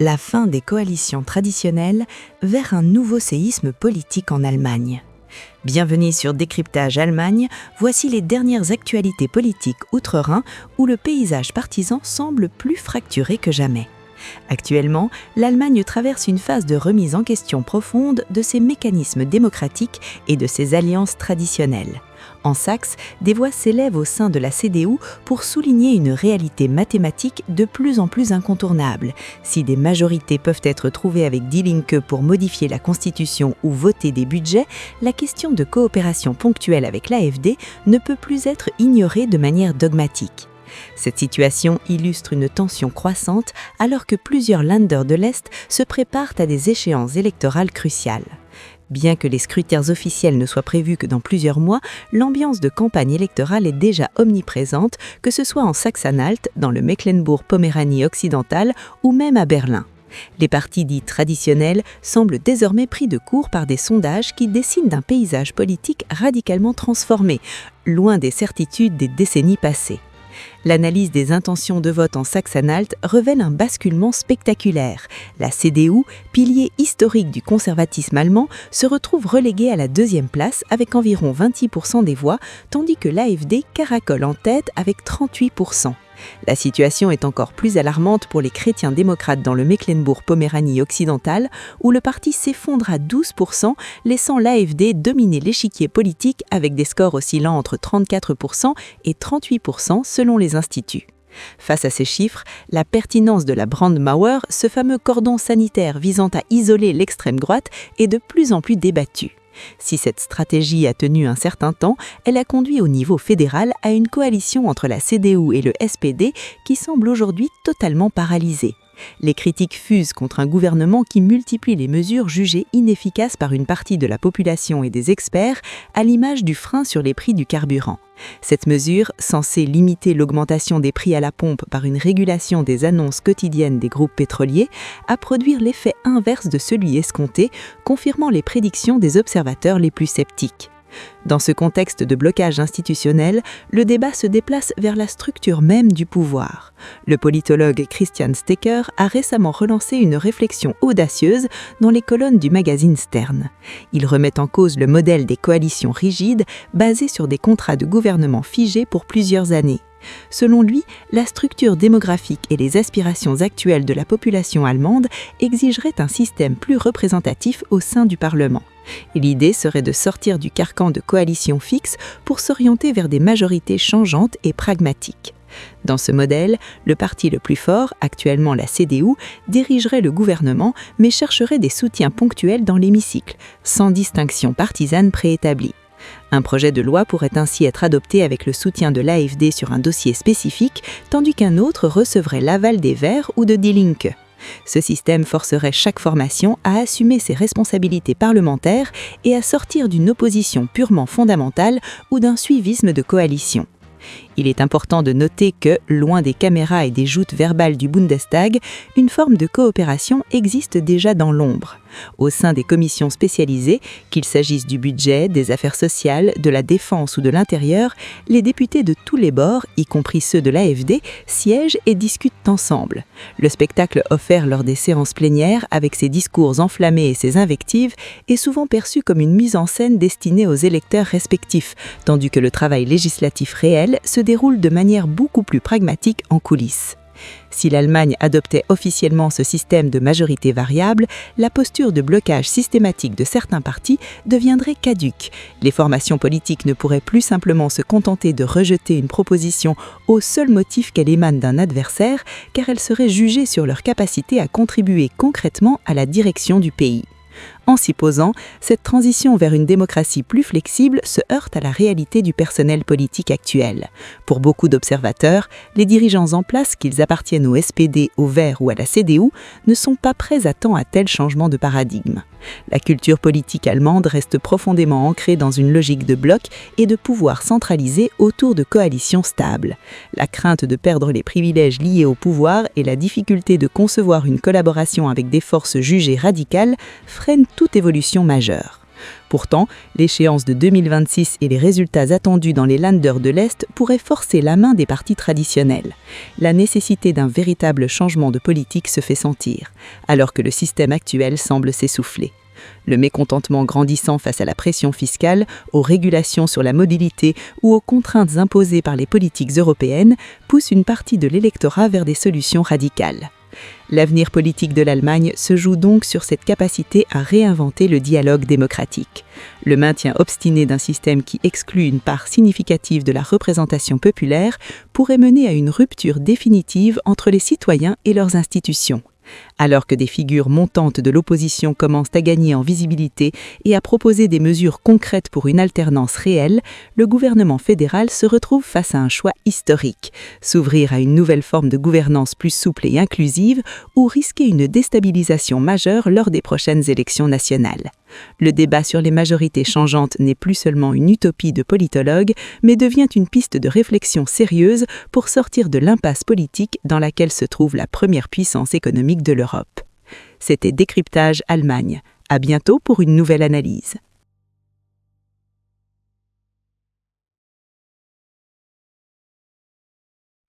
la fin des coalitions traditionnelles vers un nouveau séisme politique en Allemagne. Bienvenue sur Décryptage Allemagne, voici les dernières actualités politiques outre-Rhin où le paysage partisan semble plus fracturé que jamais. Actuellement, l'Allemagne traverse une phase de remise en question profonde de ses mécanismes démocratiques et de ses alliances traditionnelles. En Saxe, des voix s'élèvent au sein de la CDU pour souligner une réalité mathématique de plus en plus incontournable. Si des majorités peuvent être trouvées avec Die Linke pour modifier la Constitution ou voter des budgets, la question de coopération ponctuelle avec l'AfD ne peut plus être ignorée de manière dogmatique. Cette situation illustre une tension croissante alors que plusieurs Länder de l'Est se préparent à des échéances électorales cruciales. Bien que les scrutins officiels ne soient prévus que dans plusieurs mois, l'ambiance de campagne électorale est déjà omniprésente, que ce soit en Saxe-Anhalt, dans le Mecklembourg-Poméranie occidentale ou même à Berlin. Les partis dits traditionnels semblent désormais pris de court par des sondages qui dessinent d'un paysage politique radicalement transformé, loin des certitudes des décennies passées. L'analyse des intentions de vote en Saxe-Anhalt révèle un basculement spectaculaire. La CDU, pilier historique du conservatisme allemand, se retrouve reléguée à la deuxième place avec environ 26% des voix, tandis que l'AfD caracole en tête avec 38%. La situation est encore plus alarmante pour les chrétiens démocrates dans le Mecklembourg-Poméranie occidentale, où le parti s'effondre à 12%, laissant l'AfD dominer l'échiquier politique avec des scores oscillant entre 34% et 38% selon les instituts. Face à ces chiffres, la pertinence de la Brandmauer, ce fameux cordon sanitaire visant à isoler l'extrême droite, est de plus en plus débattue. Si cette stratégie a tenu un certain temps, elle a conduit au niveau fédéral à une coalition entre la CDU et le SPD qui semble aujourd'hui totalement paralysée. Les critiques fusent contre un gouvernement qui multiplie les mesures jugées inefficaces par une partie de la population et des experts, à l'image du frein sur les prix du carburant. Cette mesure, censée limiter l'augmentation des prix à la pompe par une régulation des annonces quotidiennes des groupes pétroliers, a produit l'effet inverse de celui escompté, confirmant les prédictions des observateurs les plus sceptiques. Dans ce contexte de blocage institutionnel, le débat se déplace vers la structure même du pouvoir. Le politologue Christian Stecker a récemment relancé une réflexion audacieuse dans les colonnes du magazine Stern. Il remet en cause le modèle des coalitions rigides basées sur des contrats de gouvernement figés pour plusieurs années. Selon lui, la structure démographique et les aspirations actuelles de la population allemande exigeraient un système plus représentatif au sein du Parlement. Et l'idée serait de sortir du carcan de coalition fixe pour s'orienter vers des majorités changeantes et pragmatiques. Dans ce modèle, le parti le plus fort, actuellement la CDU, dirigerait le gouvernement mais chercherait des soutiens ponctuels dans l'hémicycle, sans distinction partisane préétablie. Un projet de loi pourrait ainsi être adopté avec le soutien de l'AfD sur un dossier spécifique, tandis qu'un autre recevrait l'aval des Verts ou de Die Linke. Ce système forcerait chaque formation à assumer ses responsabilités parlementaires et à sortir d'une opposition purement fondamentale ou d'un suivisme de coalition. Il est important de noter que, loin des caméras et des joutes verbales du Bundestag, une forme de coopération existe déjà dans l'ombre. Au sein des commissions spécialisées, qu'il s'agisse du budget, des affaires sociales, de la défense ou de l'intérieur, les députés de tous les bords, y compris ceux de l'AfD, siègent et discutent ensemble. Le spectacle offert lors des séances plénières, avec ses discours enflammés et ses invectives, est souvent perçu comme une mise en scène destinée aux électeurs respectifs, tandis que le travail législatif réel se déroule de manière beaucoup plus pragmatique en coulisses. Si l'Allemagne adoptait officiellement ce système de majorité variable, la posture de blocage systématique de certains partis deviendrait caduque. Les formations politiques ne pourraient plus simplement se contenter de rejeter une proposition au seul motif qu'elle émane d'un adversaire, car elles seraient jugées sur leur capacité à contribuer concrètement à la direction du pays. En s'y posant, cette transition vers une démocratie plus flexible se heurte à la réalité du personnel politique actuel. Pour beaucoup d'observateurs, les dirigeants en place, qu'ils appartiennent au SPD, au Verts ou à la CDU, ne sont pas prêts à tant à tel changement de paradigme. La culture politique allemande reste profondément ancrée dans une logique de bloc et de pouvoir centralisé autour de coalitions stables. La crainte de perdre les privilèges liés au pouvoir et la difficulté de concevoir une collaboration avec des forces jugées radicales freinent toute évolution majeure. Pourtant, l'échéance de 2026 et les résultats attendus dans les Länder de l'Est pourraient forcer la main des partis traditionnels. La nécessité d'un véritable changement de politique se fait sentir, alors que le système actuel semble s'essouffler. Le mécontentement grandissant face à la pression fiscale, aux régulations sur la mobilité ou aux contraintes imposées par les politiques européennes pousse une partie de l'électorat vers des solutions radicales. L'avenir politique de l'Allemagne se joue donc sur cette capacité à réinventer le dialogue démocratique. Le maintien obstiné d'un système qui exclut une part significative de la représentation populaire pourrait mener à une rupture définitive entre les citoyens et leurs institutions. Alors que des figures montantes de l'opposition commencent à gagner en visibilité et à proposer des mesures concrètes pour une alternance réelle, le gouvernement fédéral se retrouve face à un choix historique: s'ouvrir à une nouvelle forme de gouvernance plus souple et inclusive ou risquer une déstabilisation majeure lors des prochaines élections nationales. Le débat sur les majorités changeantes n'est plus seulement une utopie de politologues, mais devient une piste de réflexion sérieuse pour sortir de l'impasse politique dans laquelle se trouve la première puissance économique de l'Europe. C'était Décryptage Allemagne. À bientôt pour une nouvelle analyse.